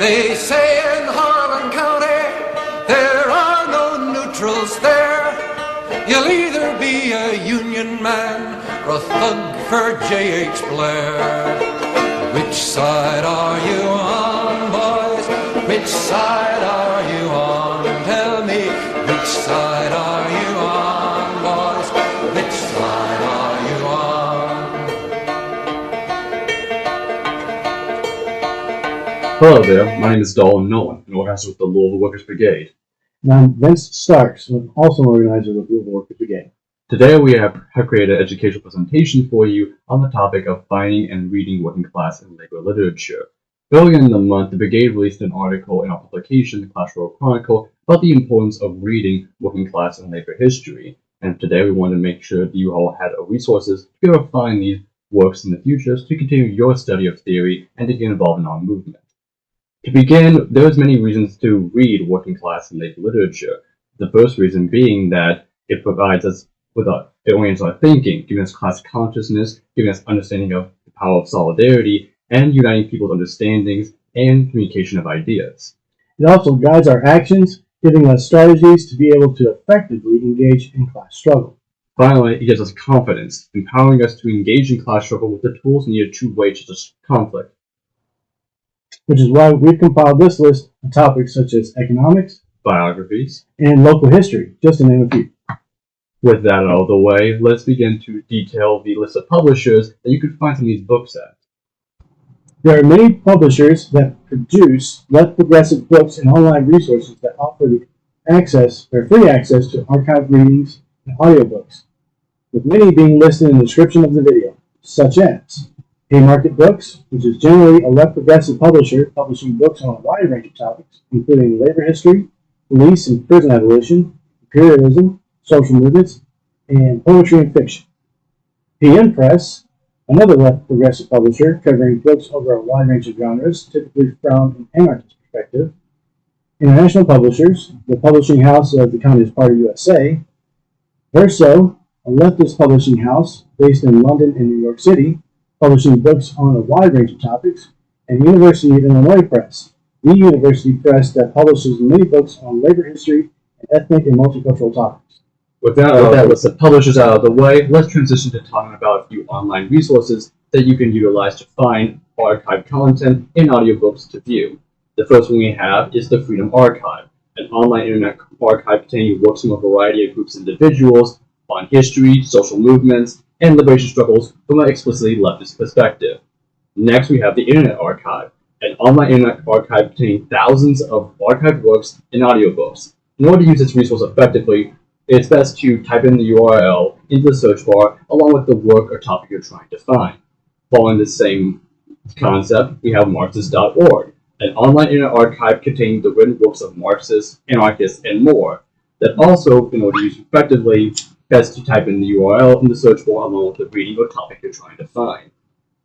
They say in Harlan County there are no neutrals there. You'll either be a Union man or a thug for J.H. Blair. Which side are you on, boys? Which side are you on? Tell me, which side are you on, boys? Which side are you on? Hello there, my name is Dalton and organizer with the Louisville Workers Brigade. And I'm Vince Starks, also an organizer with Louisville Workers Brigade. Today we have created an educational presentation for you on the topic of finding and reading working class and labor literature. Earlier in the month, the Brigade released an article in our publication, the Class Struggle Chronicle, about the importance of reading working class and labor history. And today we wanted to make sure that you all had resources to be able to find these works in the future to continue your study of theory and to get involved in our movement. To begin, there's many reasons to read working class and labor literature. The first reason being that it provides us with it orients our thinking, giving us class consciousness, giving us understanding of the power of solidarity, and uniting people's understandings and communication of ideas. It also guides our actions, giving us strategies to be able to effectively engage in class struggle. Finally, it gives us confidence, empowering us to engage in class struggle with the tools needed to wage this conflict. Which is why we've compiled this list of topics such as economics, biographies, and local history, just to name a few. With that out of the way, let's begin to detail the list of publishers that you can find some of these books at. There are many publishers that produce left progressive books and online resources that offer free access to archived readings and audiobooks, with many being listed in the description of the video, such as Haymarket Books, which is generally a left progressive publisher publishing books on a wide range of topics, including labor history, police and prison abolition, imperialism, social movements, and poetry and fiction. PM Press, another left progressive publisher covering books over a wide range of genres, typically from an anarchist perspective. International Publishers, the publishing house of the Communist Party USA. Verso, a leftist publishing house based in London and New York City, publishing books on a wide range of topics. And University of Illinois Press, the university press that publishes many books on labor history and ethnic and multicultural topics. With that list of publishers out of the way, let's transition to talking about a few online resources that you can utilize to find archived content and audiobooks to view. The first one we have is the Freedom Archive, an online internet archive containing works from a variety of groups and individuals on history, social movements, and liberation struggles from an explicitly leftist perspective. Next, we have the Internet Archive, an online internet archive containing thousands of archived works and audiobooks. In order to use this resource effectively, it's best to type in the URL into the search bar along with the work or topic you're trying to find. Following the same concept, we have Marxist.org, an online internet archive containing the written works of Marxists, anarchists, and more. That also, in order to use effectively, best to type in the URL in the search bar along with the reading or topic you're trying to find.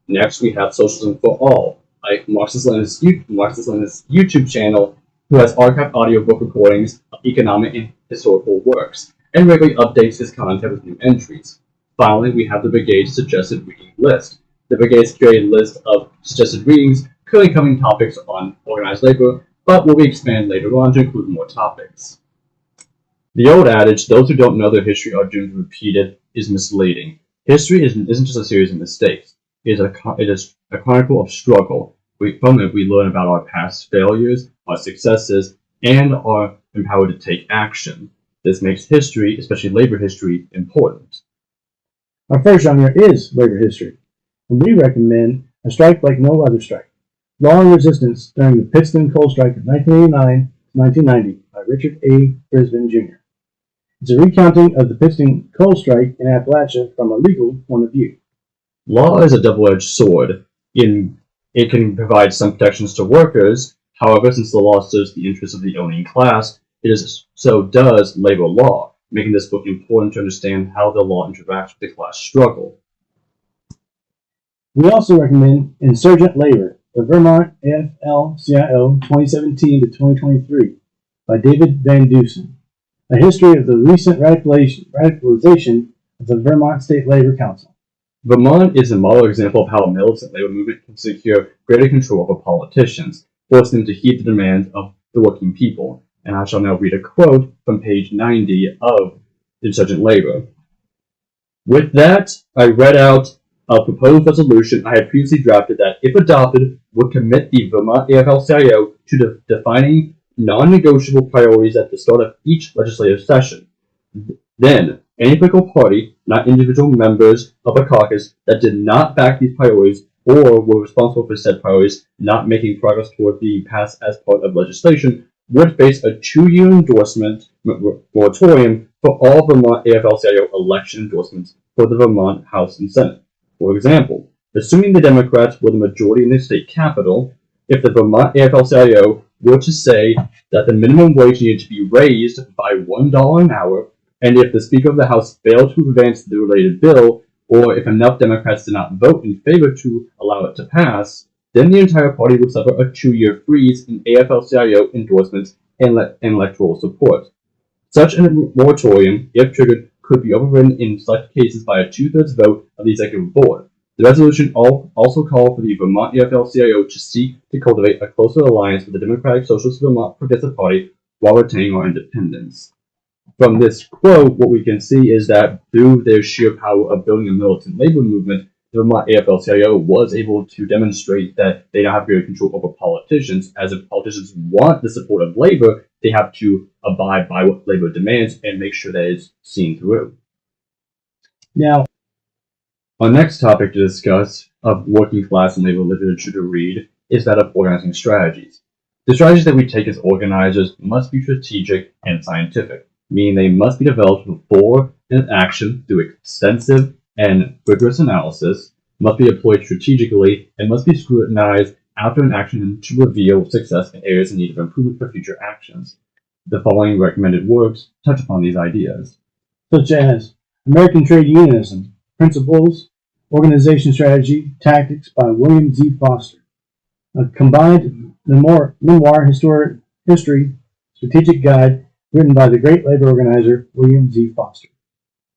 Next, we have Socialism for All, a Marxist-Leninist YouTube channel who has archived audiobook recordings of economic and historical works, and regularly updates his content with new entries. Finally, we have the Brigade's suggested reading list. The Brigade's curated list of suggested readings currently covering topics on organized labor, but will be expanded later on to include more topics. The old adage, those who don't know their history are doomed to repeat it, is misleading. History isn't just a series of mistakes. It is a chronicle of struggle. From it, we learn about our past failures, our successes, and are empowered to take action. This makes history, especially labor history, important. Our first genre is labor history, and we recommend A Strike Like No Other Strike, Law and Resistance During the Pittston Coal Strike of 1989 to 1990 by Richard A. Brisbane, Jr. It's a recounting of the Pittston Coal Strike in Appalachia from a legal point of view. Law is a double-edged sword. It can provide some protections to workers. However, since the law serves the interests of the owning class, so does labor law, making this book important to understand how the law interacts with the class struggle. We also recommend Insurgent Labor, the Vermont AFL-CIO 2017 to 2023 by David Van Dusen, a history of the recent radicalization of the Vermont State Labor Council. Vermont is a model example of how a militant labor movement can secure greater control over politicians. forcing them to heed the demands of the working people. And I shall now read a quote from page 90 of Insurgent Labor. With that, I read out a proposed resolution I had previously drafted that, if adopted, would commit the Vermont AFL-CIO to defining non-negotiable priorities at the start of each legislative session. Then, any political party, not individual members of a caucus, that did not back these priorities or were responsible for said priorities not making progress toward being passed as part of legislation would face a 2-year endorsement moratorium for all Vermont AFL-CIO election endorsements for the Vermont House and Senate. For example, assuming the Democrats were the majority in the state capitol, if the Vermont AFL-CIO were to say that the minimum wage needed to be raised by $1 an hour, and if the Speaker of the House failed to advance the related bill, or if enough Democrats did not vote in favor to allow it to pass, then the entire party would suffer a 2-year freeze in AFL-CIO endorsements and electoral support. Such a moratorium, if triggered, could be overridden in select cases by a 2/3 vote of the Executive Board. The resolution also called for the Vermont AFL-CIO to seek to cultivate a closer alliance with the Democratic Socialist Vermont Progressive Party while retaining our independence. From this quote, what we can see is that through their sheer power of building a militant labor movement, the Vermont AFL-CIO was able to demonstrate that they now have greater control over politicians, as if politicians want the support of labor, they have to abide by what labor demands and make sure that it's seen through. Now, our next topic to discuss of working class and labor literature to read is that of organizing strategies. The strategies that we take as organizers must be strategic and scientific, meaning they must be developed before an action through extensive and rigorous analysis, must be deployed strategically, and must be scrutinized after an action to reveal success in areas in need of improvement for future actions. The following recommended works touch upon these ideas. such as American Trade Unionism, Principles, Organization Strategy, Tactics by William Z. Foster. A combined memoir history strategic guide written by the great labor organizer William Z. Foster.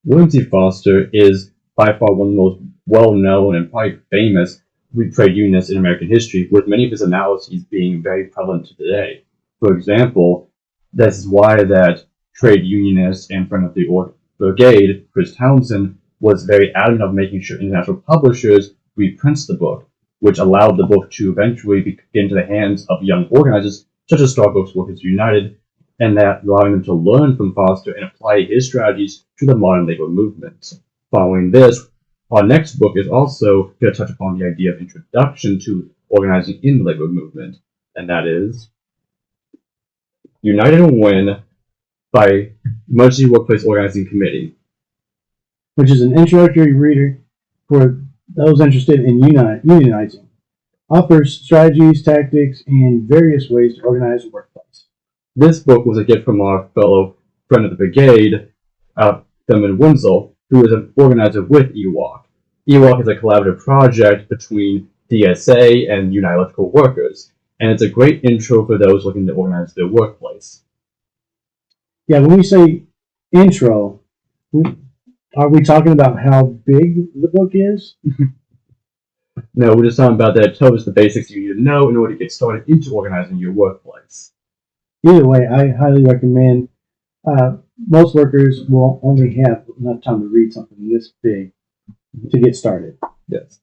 William Z. Foster is by far one of the most well-known and probably famous trade unionists in American history, with many of his analyses being very prevalent today. For example, this is why that trade unionist and friend of the Brigade, Chris Townsend, was very adamant of making sure international publishers reprints the book, which allowed the book to eventually get into the hands of young organizers such as Starbucks Workers United, and that allowing them to learn from Foster and apply his strategies to the modern labor movement. Following this, our next book is also going to touch upon the idea of introduction to organizing in the labor movement, and that is United and Win by Emergency Workplace Organizing Committee, which is an introductory reader for those interested in unionizing. Offers strategies, tactics, and various ways to organize a workplace. This book was a gift from our fellow friend of the Brigade, Thurman Winslow, who is an organizer with EWOC. EWOC is a collaborative project between DSA and United Electrical Workers, and it's a great intro for those looking to organize their workplace. Yeah, when we say intro, are we talking about how big the book is? No, we're just talking about that it tells us the basics you need to know in order to get started into organizing your workplace. Either way, I highly recommend. Most workers will only have enough time to read something this big to get started. Yes.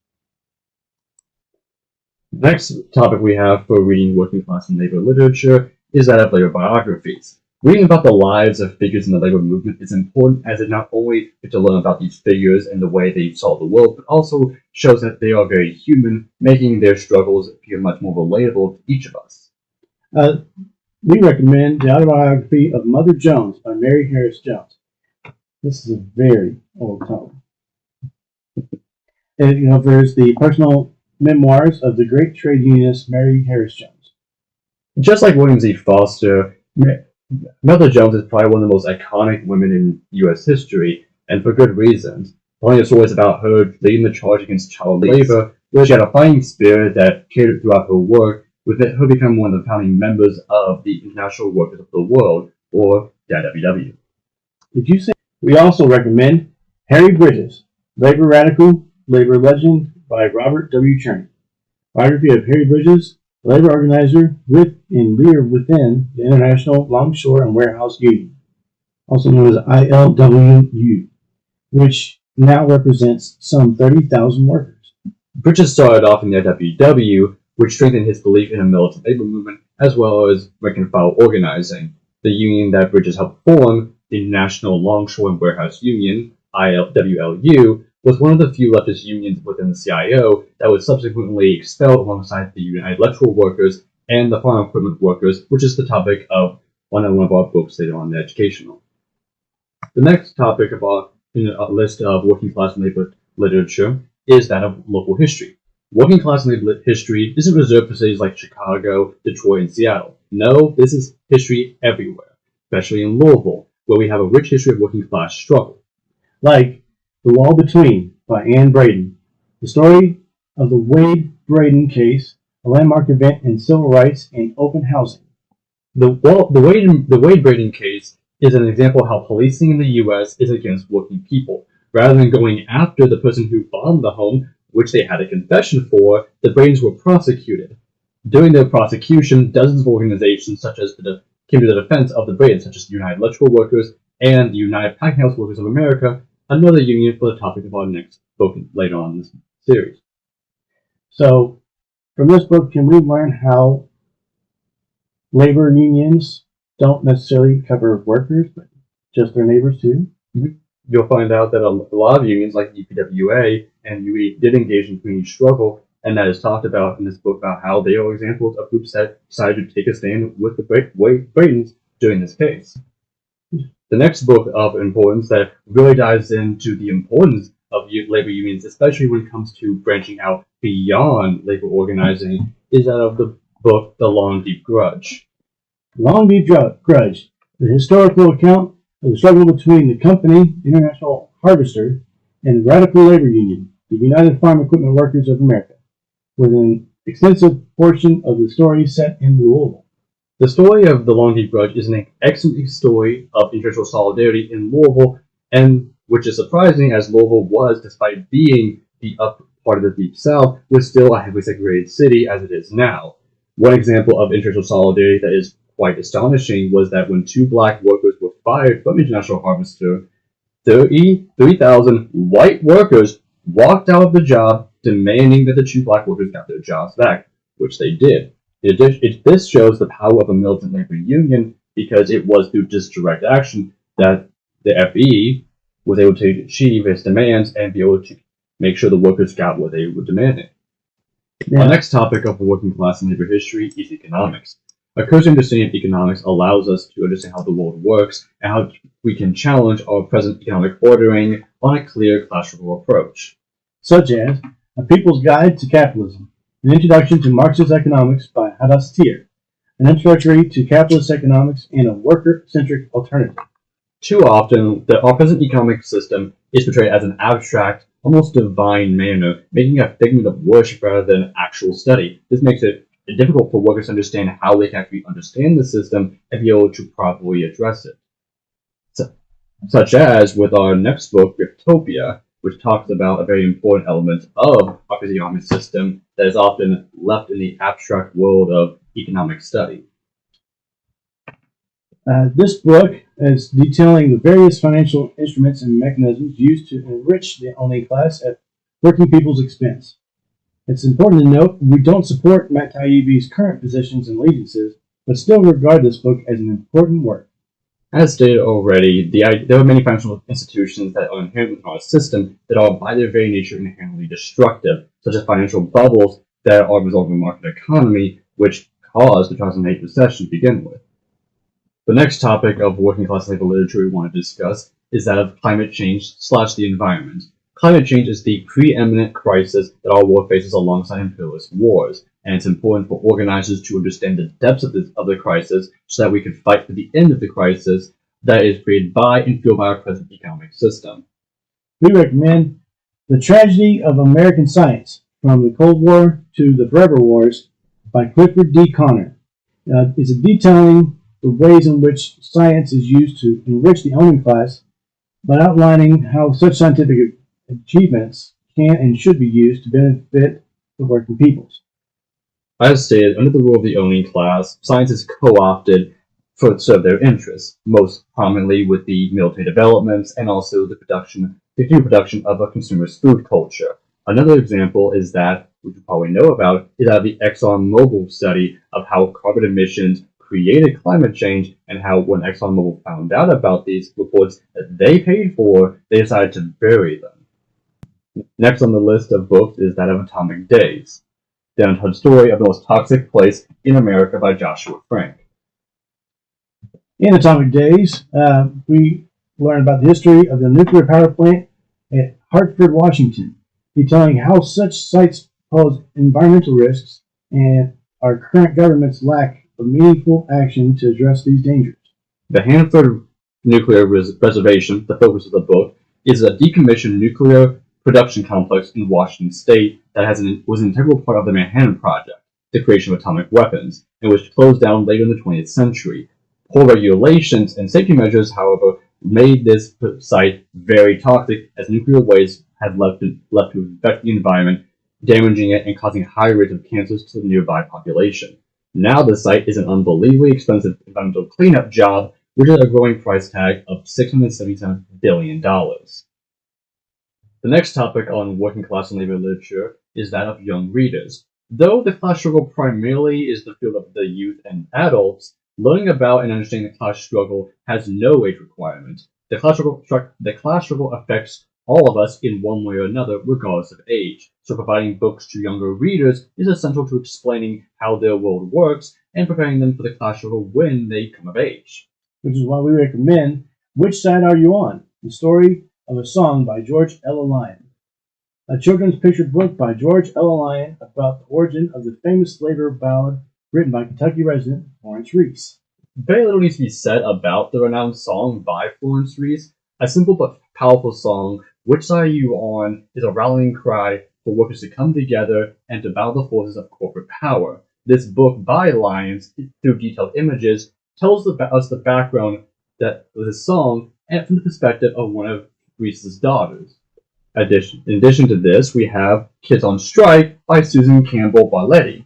Next topic we have for reading working class and labor literature is that of labor biographies. Reading about the lives of figures in the labor movement is important, as it not only gets to learn about these figures and the way they saw the world, but also shows that they are very human, making their struggles appear much more relatable to each of us. We recommend the autobiography of Mother Jones by Mary Harris Jones. This is a very old tome. And there's the personal memoirs of the great trade unionist Mary Harris Jones. Just like William Z. Foster, Mother Jones is probably one of the most iconic women in U.S. history, and for good reasons. Telling a stories about her leading the charge against child labor, where she had a fighting spirit that carried throughout her work, with her becoming one of the founding members of the International Workers of the World, or the IWW. Did you say? We also recommend Harry Bridges, Labor Radical, Labor Legend by Robert W. Cherney. Biography of Harry Bridges labor organizer with and leader within the International Longshore and Warehouse Union, also known as ILWU, which now represents some 30,000 workers. Bridges started off in the IWW, which strengthened his belief in a militant labor movement as well as rank and file organizing. The union that Bridges helped form, the International Longshore and Warehouse Union, ILWLU, was one of the few leftist unions within the CIO that was subsequently expelled alongside the United Electrical Workers and the Farm Equipment Workers, which is the topic of one of our books later on in the educational. The next topic of our list of working class labor literature is that of local history. Working class labor history isn't reserved for cities like Chicago, Detroit, and Seattle. No, this is history everywhere, especially in Louisville, where we have a rich history of working class struggle. Like The Wall Between by Anne Braden, the story of the Wade-Braden case, a landmark event in civil rights and open housing. The Wade-Braden case is an example of how policing in the U.S. is against working people. Rather than going after the person who bombed the home, which they had a confession for, the Bradens were prosecuted. During their prosecution, dozens of organizations came to the defense of the Bradens, such as the United Electrical Workers and the United Packing House Workers of America, another union for the topic of our next book later on in this series. So, from this book, can we learn how labor unions don't necessarily cover workers, but just their neighbors too? Mm-hmm. You'll find out that a lot of unions, like UPWA and UE, did engage in community struggle, and that is talked about in this book about how they are examples of groups that decided to take a stand with the Bradens during this case. The next book of importance that really dives into the importance of labor unions, especially when it comes to branching out beyond labor organizing, is that of the book The Long Deep Grudge. Long Deep Grudge, the historical account of the struggle between the company, International Harvester, and the Radical Labor Union, the United Farm Equipment Workers of America, with an extensive portion of the story set in Louisville. The story of The Long Deep Grudge is an excellent story of interracial solidarity in Louisville, and which is surprising as Louisville was, despite being the upper part of the Deep South, was still a heavily segregated city as it is now. One example of interracial solidarity that is quite astonishing was that when 2 black workers were fired from International Harvester, 33,000 white workers walked out of the job demanding that the 2 black workers got their jobs back, which they did. This shows the power of a militant labor union because it was through just direct action that the FE was able to achieve its demands and be able to make sure the workers got what they were demanding. Yeah. Our next topic of working class and labor history is economics. A cursory understanding of economics allows us to understand how the world works and how we can challenge our present economic ordering on a clear classical approach. Such as A People's Guide to Capitalism, An Introduction to Marxist Economics by Hadas Tier, An Introductory to Capitalist Economics, and a Worker-Centric Alternative. Too often, our present economic system is portrayed as an abstract, almost divine manner, making a figment of worship rather than actual study. This makes it difficult for workers to understand how they can actually understand the system and be able to properly address it. Such as with our next book, Griftopia, which talks about a very important element of our economic system that is often left in the abstract world of economic study. This book is detailing the various financial instruments and mechanisms used to enrich the owning class at working people's expense. It's important to note we don't support Matt Taibbi's current positions and allegiances, but still regard this book as an important work. As stated already, there are many financial institutions that are inherent in our system that are by their very nature inherently destructive, such as financial bubbles that are a result of a market economy, which caused the 2008 recession to begin with. The next topic of working class labor literature we want to discuss is that of climate change / the environment. Climate change is the preeminent crisis that our world faces alongside imperialist wars, and it's important for organizers to understand the depths of the crisis so that we can fight for the end of the crisis that is created by and fueled by our present economic system. We recommend The Tragedy of American Science, From the Cold War to the Forever Wars by Clifford D. Connor. It's a detailing the ways in which science is used to enrich the owning class, but outlining how such scientific achievements can and should be used to benefit the working peoples. As stated, under the rule of the owning class, science is co-opted to serve their interests, most prominently with the military developments and also the future production of a consumerist food culture. Another example is that, which you probably know about, is that of the ExxonMobil study of how carbon emissions created climate change, and how when ExxonMobil found out about these reports that they paid for, they decided to bury them. Next on the list of books is that of Atomic Days, the untold story of the most toxic place in America by Joshua Frank. In Atomic Days, we learn about the history of the nuclear power plant at Hartford, Washington, detailing how such sites pose environmental risks and our current government's lack of meaningful action to address these dangers. The Hanford Nuclear Reservation, the focus of the book, is a decommissioned nuclear production complex in Washington State that was an integral part of the Manhattan Project, the creation of atomic weapons, and which closed down later in the 20th century. Poor regulations and safety measures, however, made this site very toxic, as nuclear waste had left to infect the environment, damaging it and causing high rates of cancers to the nearby population. Now the site is an unbelievably expensive environmental cleanup job, which is a growing price tag of $677 billion. The next topic on working class and labor literature is that of young readers. Though the class struggle primarily is the field of the youth and adults, learning about and understanding the class struggle has no age requirement. The class struggle affects all of us in one way or another, regardless of age. So providing books to younger readers is essential to explaining how their world works and preparing them for the class struggle when they come of age. Which is why we recommend Which Side Are You On? The Story of a Song by George Ella Lyon. A children's picture book by George Ella Lyon about the origin of the famous labor ballad written by Kentucky resident Florence Reese. Very little needs to be said about the renowned song by Florence Reese. A simple but powerful song, Which Side Are You On? Is a rallying cry for workers to come together and to battle the forces of corporate power. This book by Lyons, through detailed images, tells us the background that of the song and from the perspective of one of Reese's daughters. In addition to this, we have Kids on Strike by Susan Campbell Barletti.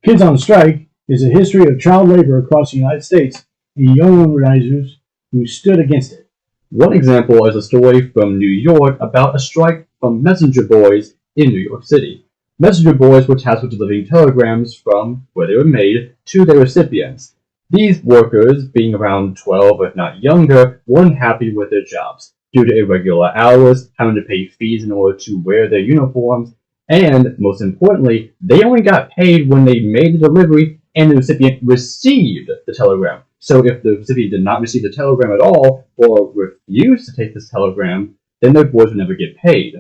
Kids on Strike is a history of child labor across the United States and young organizers who stood against it. One example is a story from New York about a strike from messenger boys in New York City. Messenger boys were tasked with delivering telegrams from where they were made to their recipients. These workers, being around 12 if not younger, weren't happy with their jobs due to irregular hours, having to pay fees in order to wear their uniforms, and, most importantly, they only got paid when they made the delivery and the recipient received the telegram. So if the recipient did not receive the telegram at all, or refused to take this telegram, then their boys would never get paid.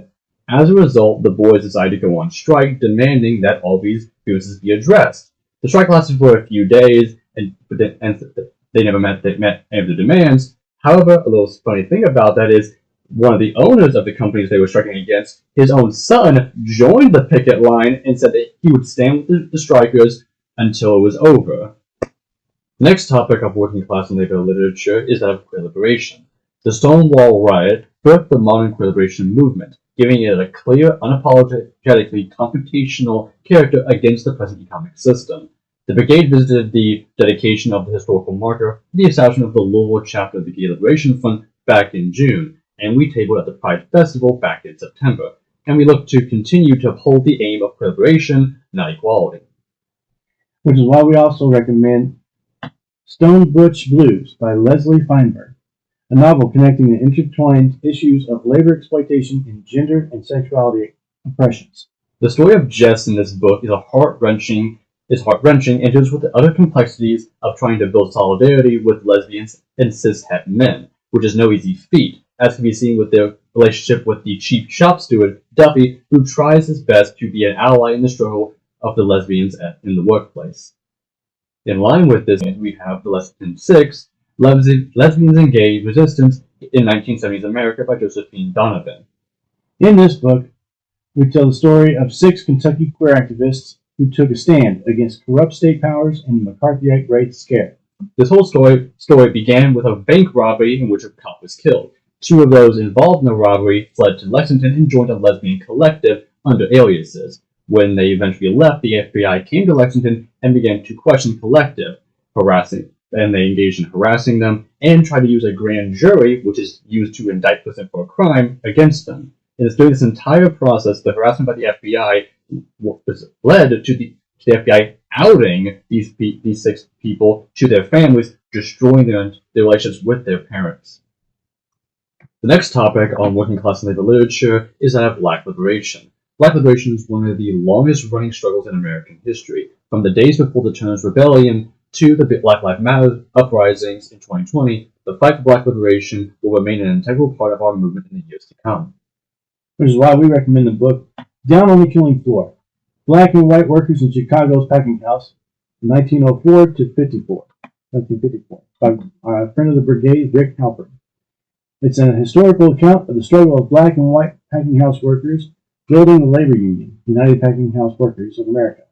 As a result, the boys decided to go on strike, demanding that all these grievances be addressed. The strike lasted for a few days, and they never met any of the demands. However, a little funny thing about that is, one of the owners of the companies they were striking against, his own son, joined the picket line and said that he would stand with the strikers until it was over. The next topic of working class and labor literature is that of queer liberation. The Stonewall Riot birthed the modern queer liberation movement, giving it a clear, unapologetically confrontational character against the present economic system. The Brigade visited the dedication of the historical marker, the establishment of the Louisville chapter of the Gay Liberation Front back in June, and we tabled at the Pride Festival back in September, and we look to continue to uphold the aim of liberation, not equality. Which is why we also recommend Stone Butch Blues by Leslie Feinberg, a novel connecting the intertwined issues of labor exploitation and gender and sexuality oppressions. The story of Jess in this book is heart-wrenching and deals with the other complexities of trying to build solidarity with lesbians and cis-het men, which is no easy feat, as can be seen with their relationship with the chief shop steward, Duffy, who tries his best to be an ally in the struggle of the lesbians in the workplace. In line with this, we have the Lesbian 6, Lesbians and Gay Resistance in 1970s America by Josephine Donovan. In this book, we tell the story of 6 Kentucky queer activists who took a stand against corrupt state powers in the McCarthyite Great Scare. This whole story began with a bank robbery in which a cop was killed. 2 of those involved in the robbery fled to Lexington and joined a lesbian collective under aliases. When they eventually left, the FBI came to Lexington and began to question collective harassing, and they engaged in harassing them and tried to use a grand jury, which is used to indict person for a crime, against them. And it's during this entire process, the harassment by the FBI led to the FBI outing these 6 people to their families, destroying their relationships with their parents. The next topic on working class and labor literature is that of Black liberation. Black liberation is one of the longest running struggles in American history, from the days before the Turner's Rebellion to the Black Lives Matter uprisings in 2020. The fight for Black liberation will remain an integral part of our movement in the years to come. Which is why we recommend the book Down on the Killing Floor, Black and White Workers in Chicago's Packing House, 1904 to 1954, by our friend of the Brigade, Rick Halpern. It's an historical account of the struggle of Black and White packing house workers building the labor union, United Packing House Workers of America,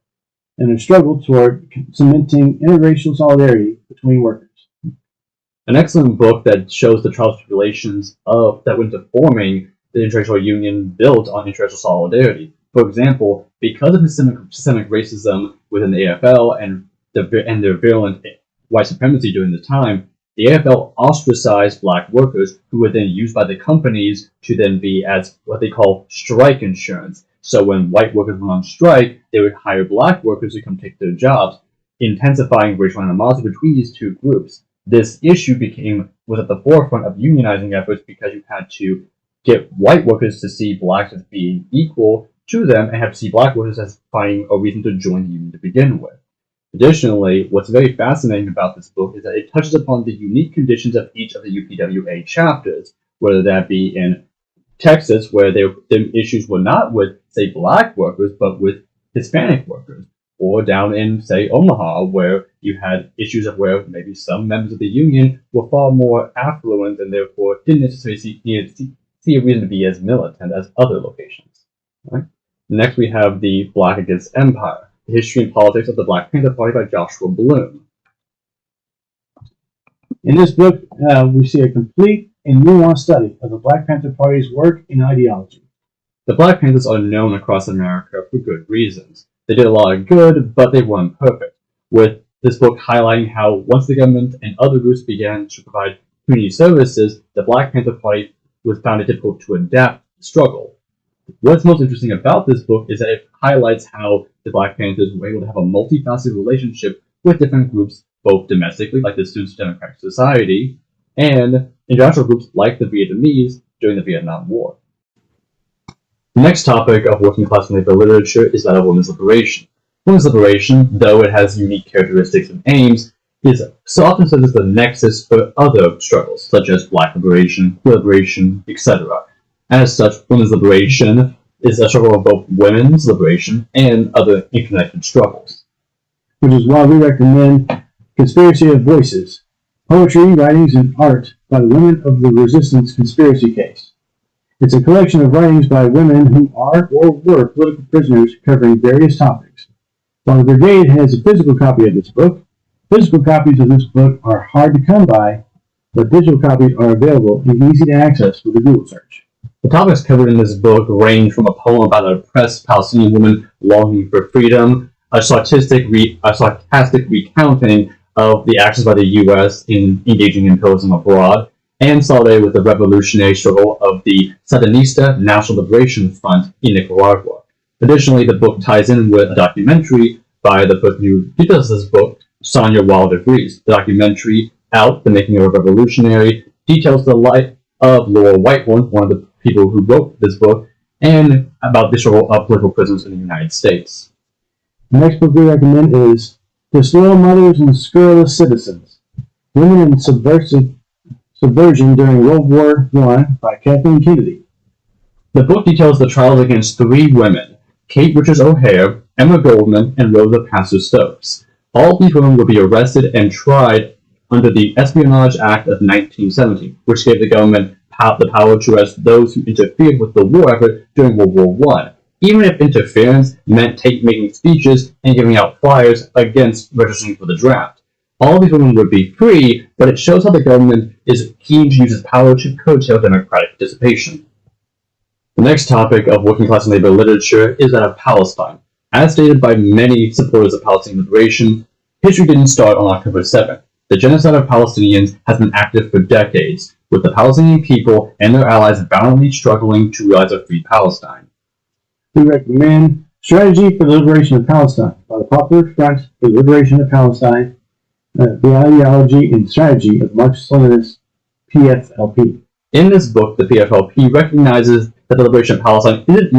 and their struggle toward cementing interracial solidarity between workers. An excellent book that shows the trials and tribulations that went into forming the interracial union built on interracial solidarity. For example, because of systemic racism within the AFL and their virulent white supremacy during the time, the AFL ostracized Black workers who were then used by the companies to then be as what they call strike insurance. So when white workers went on strike, they would hire Black workers to come take their jobs, intensifying racial animosity between these two groups. This issue was at the forefront of unionizing efforts because you had to get white workers to see Blacks as being equal to them and have to see Black workers as finding a reason to join the union to begin with. Additionally, what's very fascinating about this book is that it touches upon the unique conditions of each of the UPWA chapters, whether that be in Texas, where their issues were not with, say, Black workers, but with Hispanic workers, or down in, say, Omaha, where you had issues of where maybe some members of the union were far more affluent and therefore didn't necessarily see a reason to be as militant as other locations. Right? Next, we have the Black Against Empire, the history and politics of the Black Panther Party by Joshua Bloom. In this book, we see a complete and nuanced study of the Black Panther Party's work and ideology. The Black Panthers are known across America for good reasons. They did a lot of good, but they weren't perfect, with this book highlighting how once the government and other groups began to provide community services, the Black Panther Party found it difficult to adapt the struggle. What's most interesting about this book is that it highlights how the Black Panthers were able to have a multifaceted relationship with different groups, both domestically, like the Students of Democratic Society, and international groups like the Vietnamese during the Vietnam War. The next topic of working class and labor literature is that of women's liberation. Women's liberation, though it has unique characteristics and aims, is so often serves as the nexus for other struggles, such as Black liberation, queer liberation, etc. As such, women's liberation is a struggle of both women's liberation and other interconnected struggles. Which is why we recommend Conspiracy of Voices, Poetry, Writings, and Art by the Women of the Resistance Conspiracy Case. It's a collection of writings by women who are or were political prisoners covering various topics. While the Brigade has a physical copy of this book, physical copies of this book are hard to come by, but digital copies are available and easy to access with a Google search. The topics covered in this book range from a poem about an oppressed Palestinian woman longing for freedom, a sarcastic recounting of the actions by the U.S. in engaging in terrorism abroad, and solidarity with the revolutionary struggle of the Sandinista National Liberation Front in Nicaragua. Additionally, the book ties in with a documentary by the person who details this book, Sonia Wilder Grease. The documentary, Out, The Making of a Revolutionary, details the life of Laura Whitehorn, one of the people who wrote this book, and about the struggle of political prisoners in the United States. The next book we recommend is Disloyal Mothers and Scurrilous Citizens, Women in Subversion During World War I by Kathleen Kennedy. The book details the trials against 3 women, Kate Richards O'Hare, Emma Goldman, and Rosa Pastor Stokes. All these women would be arrested and tried under the Espionage Act of 1970, which gave the government the power to arrest those who interfered with the war effort during World War I, even if interference meant making speeches and giving out flyers against registering for the draft. All these women would be free, but it shows how the government is keen to use its power to curtail democratic participation. The next topic of working class and labor literature is that of Palestine. As stated by many supporters of Palestinian liberation, history didn't start on October 7th. The genocide of Palestinians has been active for decades, with the Palestinian people and their allies valiantly struggling to realize a free Palestine. We recommend Strategy for the Liberation of Palestine by the Popular Front for the Liberation of Palestine, the Ideology and Strategy of Marxist-Leninist PFLP. In this book, the PFLP recognizes that the liberation of Palestine isn't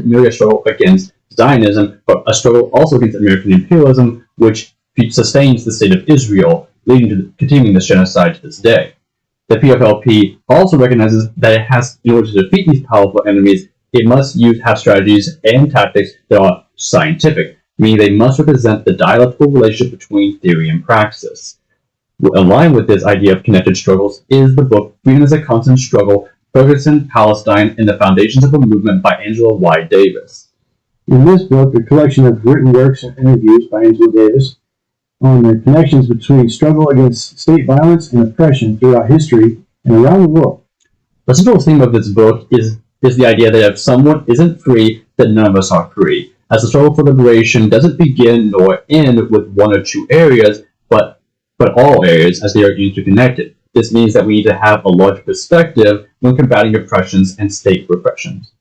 merely a struggle against Zionism, but a struggle also against American imperialism, which sustains the state of Israel, leading to continuing this genocide to this day. The PFLP also recognizes that it has, in order to defeat these powerful enemies, it must have strategies and tactics that are scientific, meaning they must represent the dialectical relationship between theory and praxis. Aligned with this idea of connected struggles is the book Freedom is a Constant Struggle, Ferguson, Palestine, and the Foundations of a Movement by Angela Y. Davis. In this book, a collection of written works and interviews by Angela Davis on the connections between struggle against state violence and oppression throughout history and around the world. The central theme of this book is the idea that if someone isn't free, then none of us are free, as the struggle for liberation doesn't begin nor end with one or two areas, but all areas, as they are interconnected. This means that we need to have a large perspective when combating oppressions and state repressions.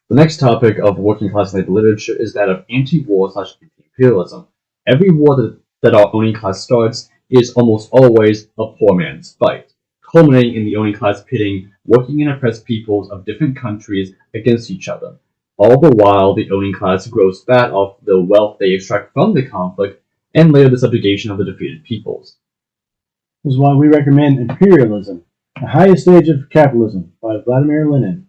The next topic of working class labor literature is that of anti-war / anti-imperialism. Every war that our owning class starts is almost always a poor man's fight, culminating in the owning class pitting working and oppressed peoples of different countries against each other. All the while, the owning class grows fat off the wealth they extract from the conflict, and later the subjugation of the defeated peoples. This is why we recommend Imperialism, the Highest Stage of Capitalism by Vladimir Lenin.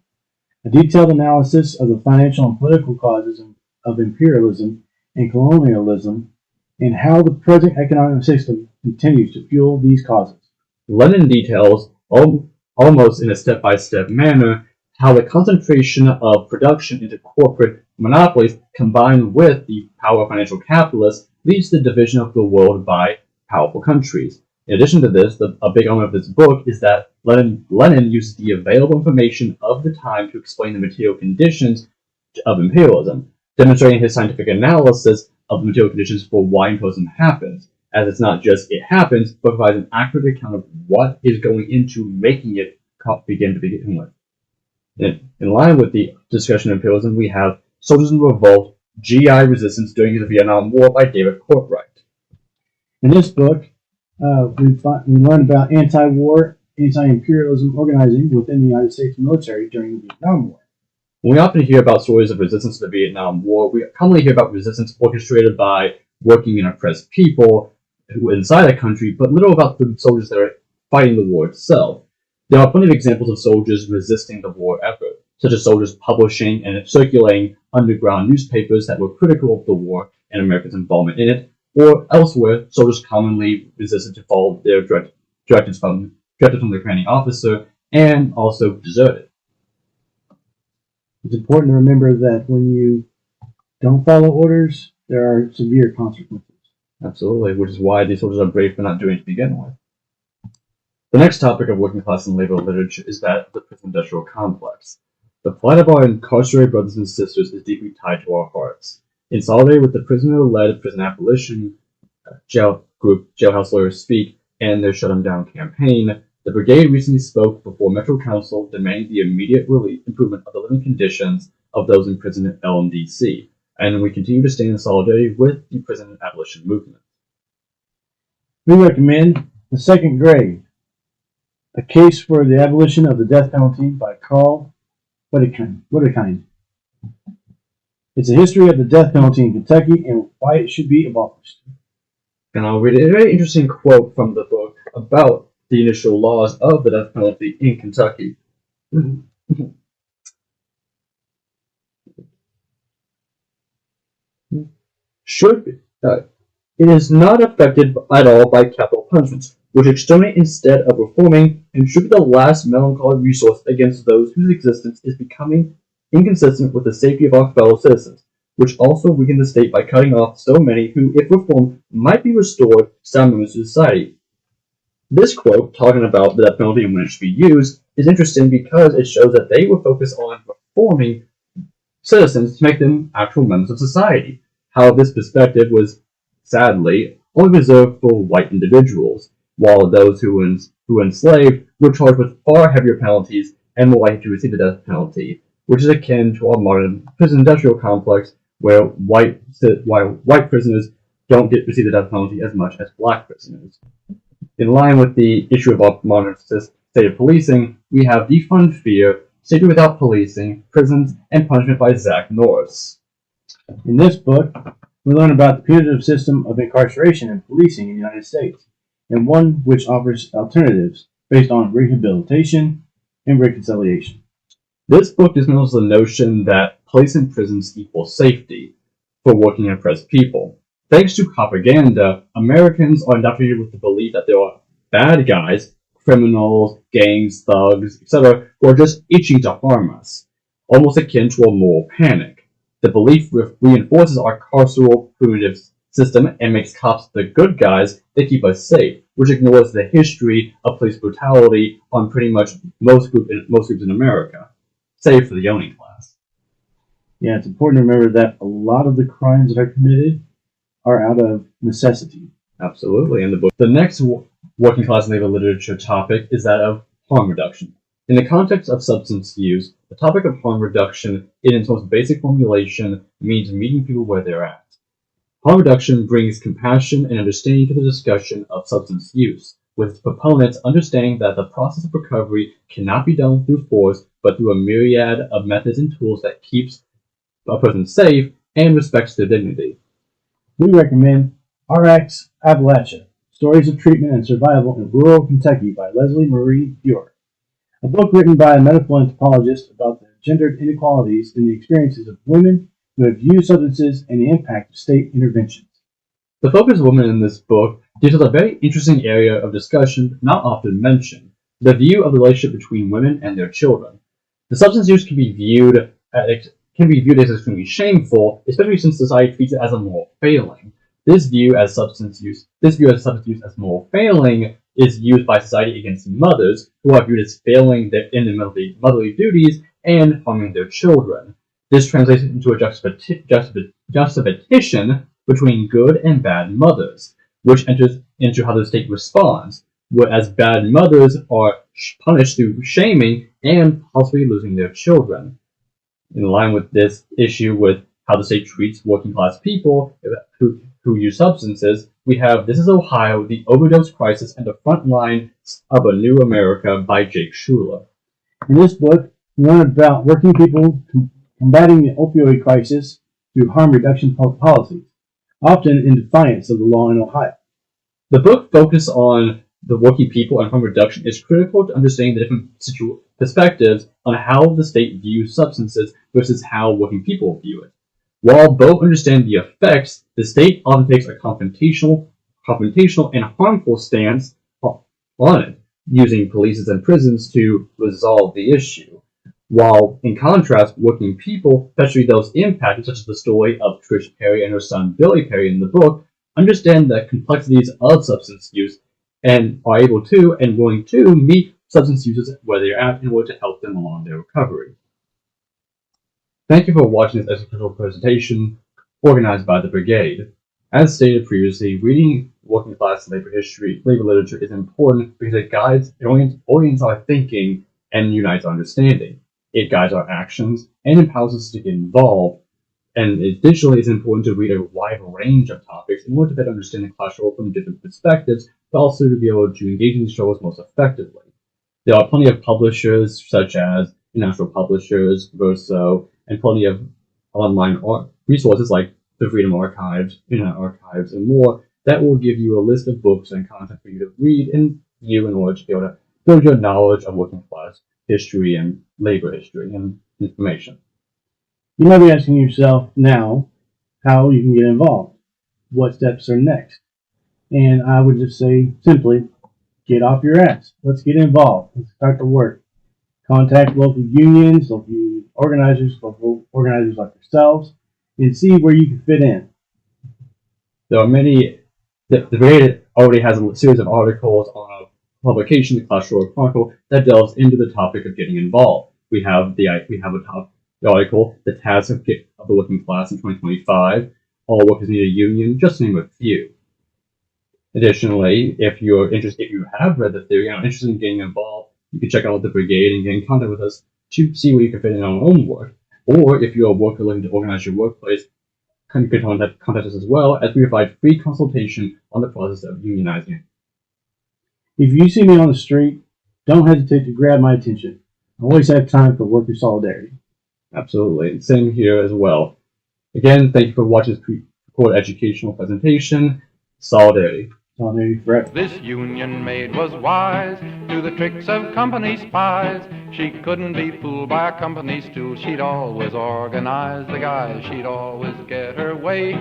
A detailed analysis of the financial and political causes of imperialism and colonialism and how the present economic system continues to fuel these causes. Lenin details, almost in a step-by-step manner, how the concentration of production into corporate monopolies combined with the power of financial capitalists leads to the division of the world by powerful countries. In addition to this, a big element of this book is that Lenin uses the available information of the time to explain the material conditions of imperialism, demonstrating his scientific analysis of the material conditions for why imperialism happens, as it's not just it happens, but provides an accurate account of what is going into making it begin to begin with. In line with the discussion of imperialism, we have Soldiers in Revolt, GI Resistance During the Vietnam War by David Courtwright. In this book, we learn about anti-war, anti-imperialism organizing within the United States military during the Vietnam War. When we often hear about stories of resistance to the Vietnam War, we commonly hear about resistance orchestrated by working and oppressed people who inside the country, but little about the soldiers that are fighting the war itself. There are plenty of examples of soldiers resisting the war effort, such as soldiers publishing and circulating underground newspapers that were critical of the war and Americans' involvement in it, or elsewhere, soldiers commonly resisted to follow their directives from their commanding officer and also deserted. It's important to remember that when you don't follow orders, there are severe consequences. Absolutely, which is why these soldiers are brave for not doing it to begin with. The next topic of working class and labor literature is that of the prison industrial complex. The plight of our incarcerated brothers and sisters is deeply tied to our hearts. In solidarity with the prisoner-led prison abolition Jailhouse Lawyers Speak, and their Shut 'em Down campaign, the Brigade recently spoke before Metro Council demanding the immediate improvement of the living conditions of those imprisoned at LMDC, and we continue to stand in solidarity with the prison abolition movement. We recommend The Second Grade, a case for the abolition of the death penalty by Carl Wedekind. It's a history of the death penalty in Kentucky and why it should be abolished. And I'll read a very interesting quote from the book about the initial laws of the death penalty in Kentucky. It is not affected at all by capital punishments, which exterminate instead of reforming and should be the last melancholy resource against those whose existence is becoming inconsistent with the safety of our fellow citizens, which also weaken the state by cutting off so many who, if reformed, might be restored sound members of society. This quote, talking about the death penalty and when it should be used, is interesting because it shows that they were focused on reforming citizens to make them actual members of society. However, this perspective was, sadly, only reserved for white individuals, while those who were enslaved were charged with far heavier penalties and more likely to receive the death penalty, which is akin to our modern prison-industrial complex, where white prisoners don't receive the death penalty as much as black prisoners. In line with the issue of our modern state of policing, we have Defund Fear, Safety Without Policing, Prisons, and Punishment by Zach Norris. In this book, we learn about the punitive system of incarceration and policing in the United States, and one which offers alternatives based on rehabilitation and reconciliation. This book dismantles the notion that police and prisons equal safety for working and oppressed people. Thanks to propaganda, Americans are indoctrinated with the belief that there are bad guys, criminals, gangs, thugs, etc., who are just itching to harm us, almost akin to a moral panic. The belief reinforces our carceral punitive system and makes cops the good guys that keep us safe, which ignores the history of police brutality on pretty much most groups in America, save for the owning class. Yeah, it's important to remember that a lot of the crimes that are committed are out of necessity. Absolutely. In the book, the next working class labor literature topic is that of harm reduction. In the context of substance use, the topic of harm reduction, in its most basic formulation, means meeting people where they're at. Harm reduction brings compassion and understanding to the discussion of substance use, with its proponents understanding that the process of recovery cannot be done through force, but through a myriad of methods and tools that keeps a person safe and respects their dignity. We recommend RX Appalachia, Stories of Treatment and Survival in Rural Kentucky by Leslie Marie Bjork, a book written by a medical anthropologist about the gendered inequalities in the experiences of women who have used substances and the impact of state interventions. The focus of women in this book details a very interesting area of discussion not often mentioned, the view of the relationship between women and their children. The substance use can be viewed as extremely shameful, especially since society treats it as a moral failing. This view as substance use as moral failing is used by society against mothers who are viewed as failing in their motherly duties and harming their children. This translates into a juxtaposition between good and bad mothers, which enters into how the state responds, whereas bad mothers are punished through shaming and possibly losing their children. In line with this issue with how the state treats working class people who use substances, we have This is Ohio, the Overdose Crisis and the Front Line of a New America by Jake Schuler. In this book, we learn about working people combating the opioid crisis through harm reduction policies, often in defiance of the law in Ohio. The book focus on the working people and harm reduction is critical to understanding the different perspectives on how the state views substances versus how working people view it. While both understand the effects, the state often takes a confrontational and harmful stance on it, using police and prisons to resolve the issue. While, in contrast, working people, especially those impacted, such as the story of Trish Perry and her son Billy Perry in the book, understand the complexities of substance use and are able to and willing to meet substance users where they are at in order to help them along their recovery. Thank you for watching this educational presentation organized by the Brigade. As stated previously, reading working class labor literature is important because it guides and orients our thinking and unites our understanding. It guides our actions and empowers us to get involved. And additionally, it's important to read a wide range of topics in order to better understand the class struggle from different perspectives, but also to be able to engage in these struggles most effectively. There are plenty of publishers such as International Publishers, Verso, and plenty of online resources like the Freedom Archives, Internet Archives, and more that will give you a list of books and content for you to read and view in order to be able to build your knowledge of working class history and labor history and information. You might be asking yourself now how you can get involved. What steps are next? And I would just say simply, get off your ass. Let's get involved. Let's start the work. Contact local unions, local organizers like yourselves, and see where you can fit in. There are many. The Brigade already has a series of articles on a publication, the Class Struggle Chronicle, that delves into the topic of getting involved. We have The article, The Task of the Working Class in 2025, All Workers Need a Union, just to name a few. Additionally, if you have read the theory and are interested in getting involved, you can check out the Brigade and get in contact with us to see where you can fit in our own work. Or if you're a worker looking to organize your workplace, you can contact us as well, as we provide free consultation on the process of unionizing. If you see me on the street, don't hesitate to grab my attention. I always have time for worker solidarity. Absolutely. Same here as well. Again, thank you for watching this pre-recorded educational presentation. Solidarity. Solidarity forever. This union maid was wise to the tricks of company spies. She couldn't be fooled by a company stool. She'd always organize the guys. She'd always get her way.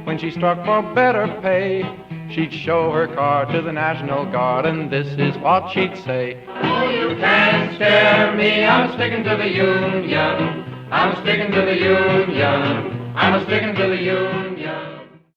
When she struck for better pay, she'd show her card to the National Guard, and this is what she'd say. Oh, you can't scare me. I'm sticking to the union. I'm sticking to the union. I'm sticking to the union.